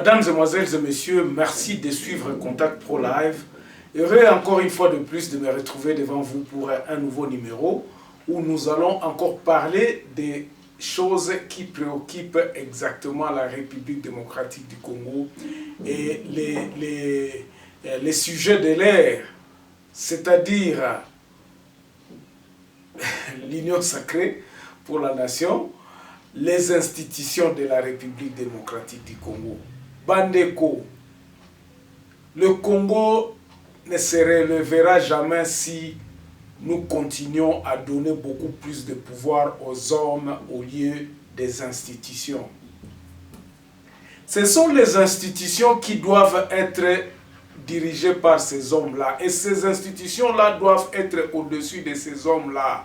Mesdames, Mesdemoiselles et Messieurs, merci de suivre Contact Pro Live. Heureux encore une fois de plus de me retrouver devant vous pour un nouveau numéro où nous allons encore parler des choses qui préoccupent exactement la République démocratique du Congo et les sujets de l'ère, c'est-à-dire l'union sacrée pour la nation, les institutions de la République démocratique du Congo. Bandeko, le Congo ne se relèvera jamais si nous continuons à donner beaucoup plus de pouvoir aux hommes au lieu des institutions. Ce sont les institutions qui doivent être dirigées par ces hommes-là. Et ces institutions-là doivent être au-dessus de ces hommes-là.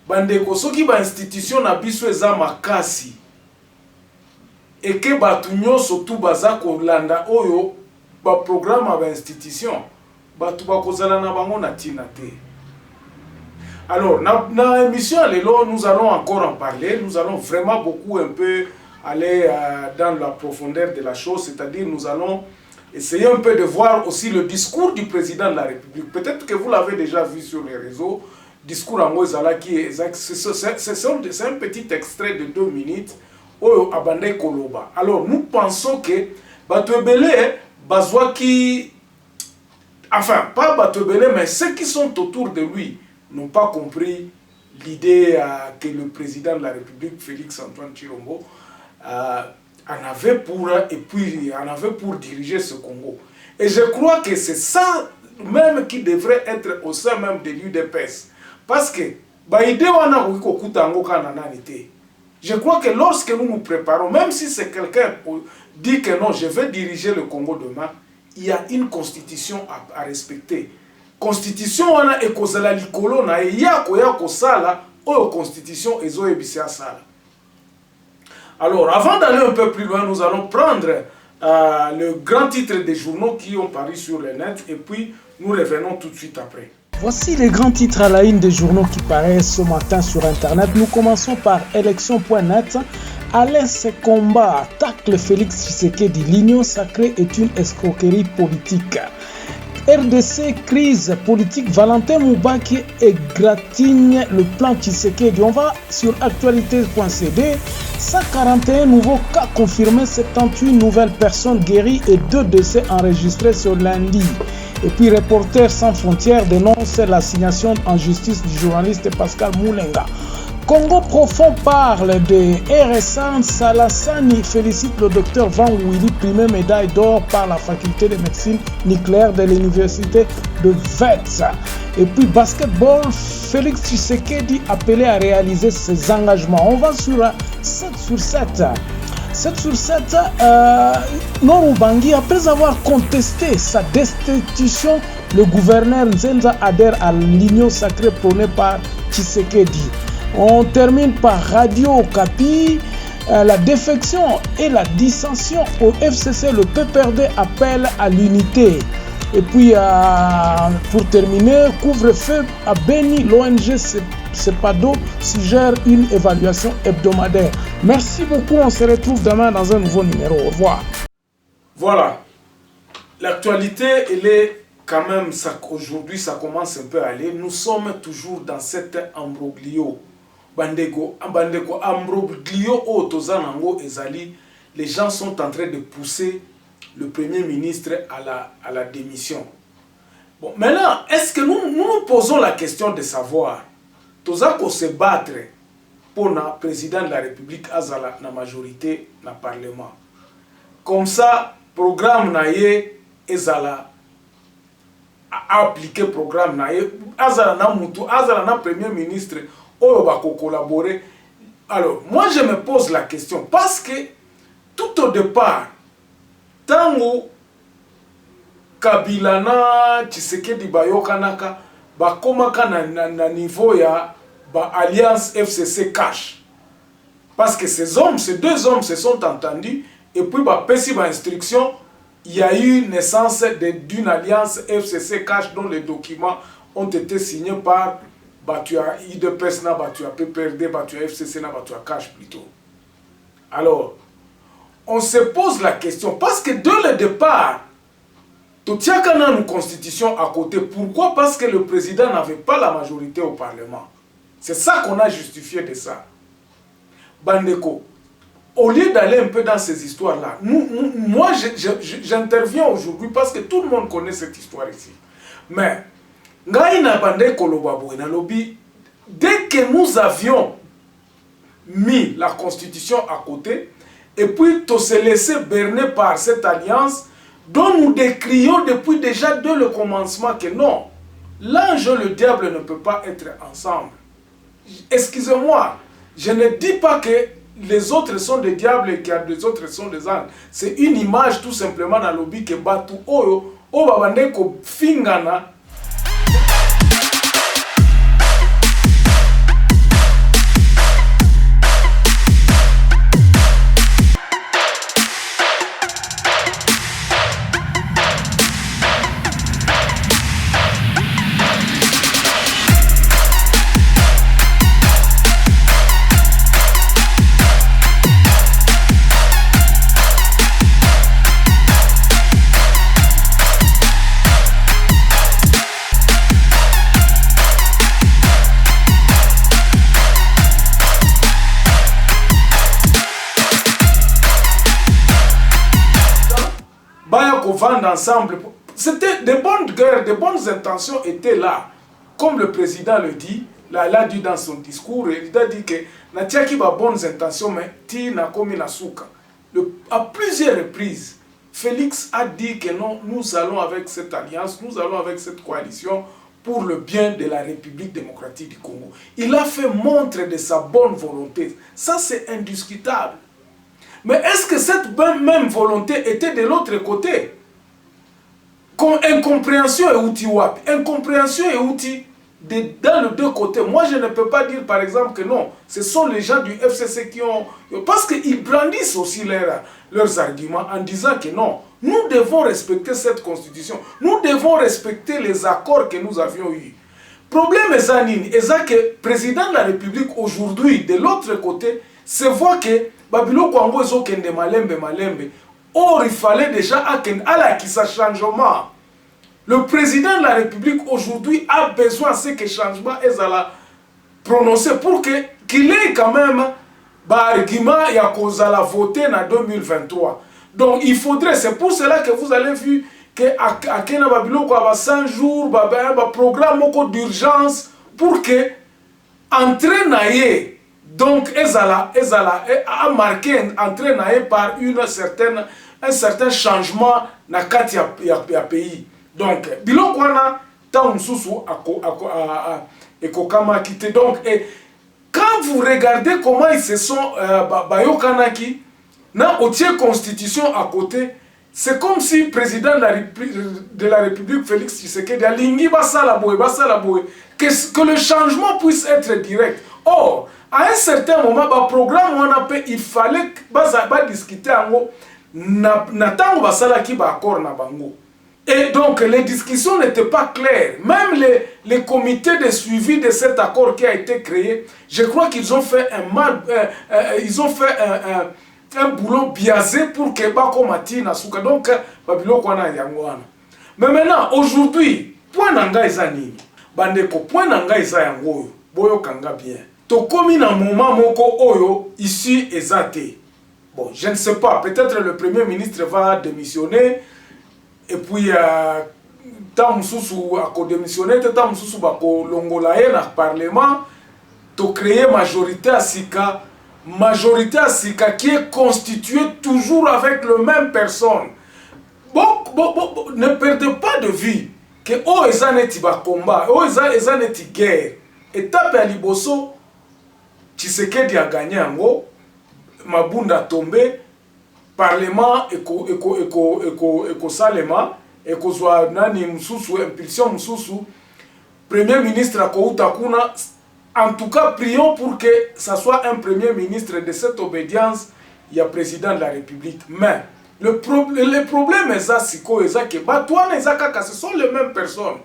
Bandeko, soki ba institution na biso eza makasi et que batu nyonso tu baza kolanda oyo ba programme ba institution batu bakozala na bango na tina te. Alors na émission lelo nous allons encore en parler, nous allons vraiment beaucoup un peu aller dans la profondeur de la chose, c'est-à-dire nous allons essayer un peu de voir aussi le discours du président de la République. Peut-être que vous l'avez déjà vu sur les réseaux. Discours en Mozala qui est c'est un petit extrait de 2 minutes au Abandé Koloba. Alors nous pensons que Batouebele Bazwa qui, enfin pas Batouebele mais ceux qui sont autour de lui n'ont pas compris l'idée que le président de la République Félix Antoine Tshilombo en avait pour diriger ce Congo. Et je crois que c'est ça même qui devrait être au sein même de l'UDPS. Parce que, je crois que lorsque nous nous préparons, même si c'est quelqu'un qui dit que non, je vais diriger le Congo demain, il y a une constitution à respecter. Constitution, on a ekozala likolo na yako yako sala, ou constitution ezo ebisia sala. Alors, avant d'aller un peu plus loin, nous allons prendre le grand titre des journaux qui ont paru sur le net et puis nous revenons tout de suite après. Voici les grands titres à la une des journaux qui paraissent ce matin sur Internet. Nous commençons par élection.net. Alain Sekomba attaque le Félix Tshisekedi. L'union sacrée est une escroquerie politique. RDC, crise politique. Valentin Moubaki égratigne le plan Tshisekedi. On va sur actualité.cd. 141 nouveaux cas confirmés, 78 nouvelles personnes guéries et 2 décès enregistrés ce lundi. Et puis Reporters sans frontières dénonce l'assignation en justice du journaliste Pascal Moulenga. Congo Profond parle de RSA. Salassani félicite le docteur Van Willy, primé médaille d'or par la faculté de médecine nucléaire de l'université de Wits. Et puis basketball, Félix Tshisekedi appelé à réaliser ses engagements. On va sur 7 sur 7. 7 sur 7, Noro Bangui, après avoir contesté sa destitution, le gouverneur Nzenza adhère à l'union sacrée prônée par Tshisekedi. On termine par Radio Okapi, la défection et la dissension au FCC, le PPRD appelle à l'unité. Et puis, pour terminer, couvre-feu à Beni, l'ONG CEPADO suggère une évaluation hebdomadaire. Merci beaucoup, on se retrouve demain dans un nouveau numéro. Au revoir. Voilà, l'actualité, elle est quand même, aujourd'hui ça commence un peu à aller. Nous sommes toujours dans cet ambroglio. Bandeko, ambroglio otozanango ezali. Les gens sont en train de pousser le Premier ministre à la démission. Bon, maintenant, est-ce que nous posons la question de savoir, Tozako se battre pour le président de la République azala na majorité na parlement. Comme ça, programme naye ezala appliquer programme naye azala na mutu azala na premier ministre oyo bako collaborer. Alors, moi je me pose la question parce que tout au départ, tango Kabila na Tshisekedi bayokanaka bakomaka na niveau ya ba alliance FCC cash. Parce que ces 2 hommes se sont entendus et puis ba pesi ba instruction, il y a eu naissance d'une alliance FCC cash dont les documents ont été signés par Batua IDPS na Batua PPRD, Batua FCC na Batua cash plutôt. Alors on se pose la question, parce que dès le départ, Totiakana une constitution à côté. Pourquoi? Parce que le président n'avait pas la majorité au Parlement. C'est ça qu'on a justifié de ça. Bandeko, au lieu d'aller un peu dans ces histoires-là, moi j'interviens aujourd'hui parce que tout le monde connaît cette histoire ici. Mais, dès que nous avions mis la constitution à côté, et puis on s'est laissé berner par cette alliance dont nous décrions depuis déjà dès le commencement que non, l'ange et le diable ne peuvent pas être ensemble. Excusez-moi, je ne dis pas que les autres sont des diables et que les autres sont des anges. C'est une image tout simplement dans le lobby que Batu Oyo, Obabandeko Fingana. Vendre ensemble. C'était de bonnes guerres, de bonnes intentions étaient là. Comme le président le dit, là, il a dit dans son discours, il a dit que Natiaki a bonnes intentions, mais ti na komi na souka. À plusieurs reprises, Félix a dit que non, nous allons avec cette alliance, nous allons avec cette coalition pour le bien de la République démocratique du Congo. Il a fait montre de sa bonne volonté. Ça, c'est indiscutable. Mais est-ce que cette même volonté était de l'autre côté? Incompréhension et outil WAP. Incompréhension et outil dans les deux côtés. Moi, je ne peux pas dire, par exemple, que non. Ce sont les gens du FCC qui ont... Parce qu'ils brandissent aussi leurs arguments en disant que non, nous devons respecter cette constitution. Nous devons respecter les accords que nous avions eus. Problème est que le président de la République, aujourd'hui, de l'autre côté, se voit que Babilo Kwango Zokende Malembe. Or, il fallait déjà à sa changement. Le président de la République aujourd'hui a besoin de ce changement est prononcé pour qu'il ait quand même argument et à cause de la voter en 2023. Donc il faudrait, c'est pour cela que vous avez vu que à Kenya Babilo quoi 100 jours, un programme d'urgence pour que entraîner donc ezala a marqué entraîné par un certain changement na kati ya pays. Donc biloko wana ta mususu ekokama kité. Donc quand vous regardez comment ils se sont bayokanaki na otie constitution à côté, c'est comme si le président de la République Félix Tshisekedi alingi basala boye que le changement puisse être direct. Or à un certain moment, le programme, il fallait discuter et donc les discussions n'étaient pas claires. Même les comités de suivi de cet accord qui a été créé, je crois qu'ils ont fait un boulot biaisé pour que Bakomati Nasuka. Donc, mais maintenant, aujourd'hui, point nanga ezani. Bandeko, point nanga ezayango. Boyo kanga bien. Tokomi na moment moko oyo ici ezate. Bon, je ne sais pas, peut-être le premier ministre va démissionner et puis tant mususu ako démissionner, tant mususu bako longola na parlement, to créer majorité à Sika qui est constituée toujours avec le même personne. Ne perdez pas de vue que o ezaneti ba combat, o ezaneti guerre. Étape à Liboso, Tshisekedi a gagné yango, Mabunda tombé, parlement eko salema, eko zwa nani mususu, impulsion mususu, premier ministre akouta kuna. En tout cas, prions pour que ça soit un premier ministre de cette obédience, il y a président de la République. Mais le problème est ça, c'est que ce sont les mêmes personnes.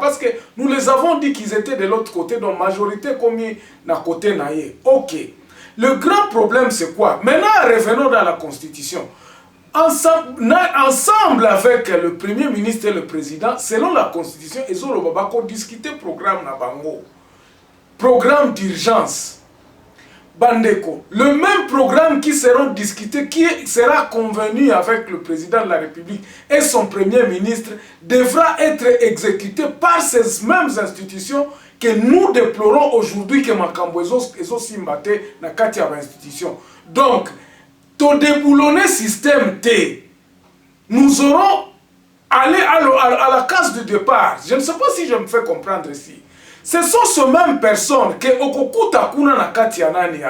Parce que nous les avons dit qu'ils étaient de l'autre côté, donc majorité comme na côté naïe. Ok. Le grand problème, c'est quoi? Maintenant, revenons dans la Constitution. Ensemble avec le Premier ministre et le Président, selon la Constitution, ils ont discuté programme na bango. Programme d'urgence. Bandeko, le même programme qui sera discuté, qui sera convenu avec le président de la République et son premier ministre, devra être exécuté par ces mêmes institutions que nous déplorons aujourd'hui que Makambo est aussi mbatté dans la institution. Donc, to déboulonner système T, nous aurons allé à la case du départ. Je ne sais pas si je me fais comprendre ici. Ce sont ces mêmes personnes que Okokuta kuna na kati ya nani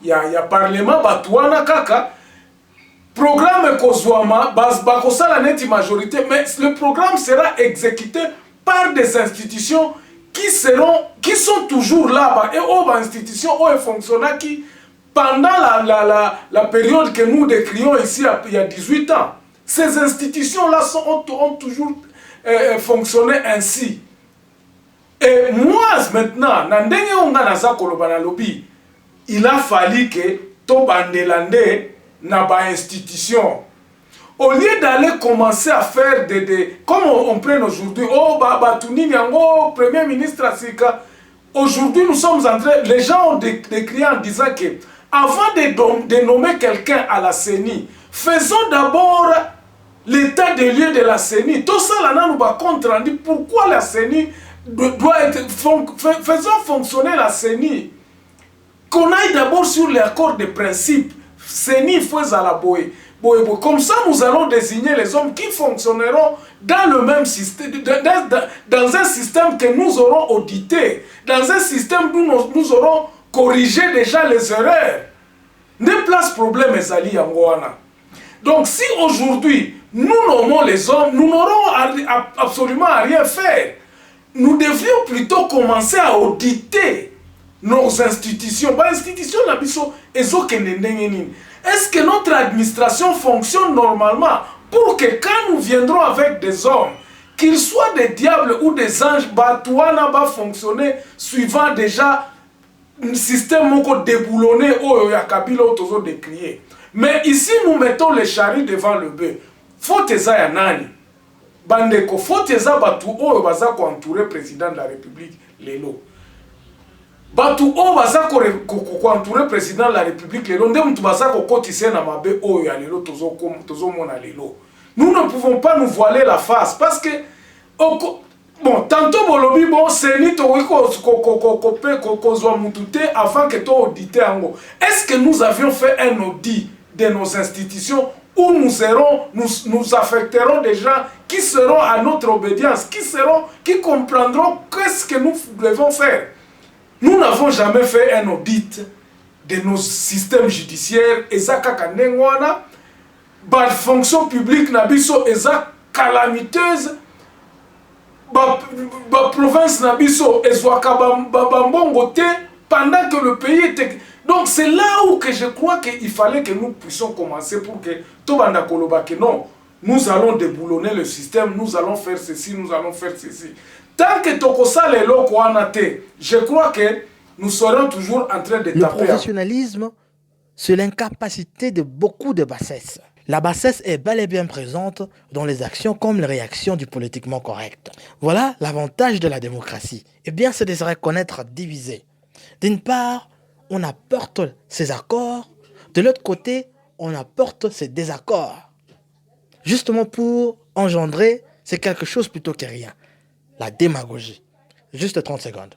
ya parlement batuana kaka programme kozwama bakosala neti majorité, mais le programme sera exécuté par des institutions qui sont toujours là et aux institutions où fonctionnent qui pendant la période que nous décrions ici il y a 18 ans. Ces institutions là ont toujours fonctionné ainsi. Et moi, maintenant, il a fallu que to bandelande na ba institution. Au lieu d'aller commencer à faire comme on prend aujourd'hui, Premier ministre Asika, aujourd'hui nous sommes en train, les gens ont décrit en disant que avant de nommer quelqu'un à la CENI, faisons d'abord l'état des lieux de la CENI. Tout ça là, nous va compte rendu pourquoi la CENI doit être faisons fonctionner la CENI, qu'on aille d'abord sur les accords de principe. CENI faut à la boye. Comme ça nous allons désigner les hommes qui fonctionneront dans le même système, dans un système que nous aurons audité, dans un système où nous aurons corrigé déjà les erreurs. Ne place problème ezali yangoana. Donc si aujourd'hui nous nommons les hommes, nous n'aurons absolument à rien faire. Nous devrions plutôt commencer à auditer nos institutions. Est-ce que notre administration fonctionne normalement pour que quand nous viendrons avec des hommes, qu'ils soient des diables ou des anges, Batouana va fonctionner suivant déjà un système déboulonné au Yakabila autour de crier. Mais ici, nous mettons les charrues devant le bœuf. Faut eza ya nani? Bandeko, faut eza batu oyo baza ko entourer président de la République lelo. Batu oyo baza ko entourer président de la République lelo, nde mutu baza ko kotise na mabe oyo ya lelo tozo mona lelo. Nous ne pouvons pas nous voiler la face parce que bon, tantôt bolobi bon seni to kozwa mutute avant que to auditer ango. Est-ce que nous avions fait un audit de nos institutions où nous affecterons des gens qui seront à notre obédience, qui comprendront qu'est-ce que nous devons faire. Nous n'avons jamais fait un audit de nos systèmes judiciaires, ezaka nengwana, ba fonction publique nabiso eza calamiteuse, ba province nabiso ezwaka bambongo te pendant que le pays était. Donc c'est là où que je crois qu'il fallait que nous puissions commencer pour que Tobanda Koloba que non, nous allons déboulonner le système, nous allons faire ceci, nous allons faire ceci. Tant que Tokosa les locaux en athée, je crois que nous serons toujours en train de taper. Le professionnalisme, c'est l'incapacité de beaucoup de bassesse. La bassesse est bel et bien présente dans les actions comme les réactions du politiquement correct. Voilà l'avantage de la démocratie. Eh bien, c'est de se reconnaître divisé. D'une part, on apporte ses accords, de l'autre côté, on apporte ses désaccords. Justement pour engendrer, c'est quelque chose plutôt que rien. La démagogie. Juste 30 secondes.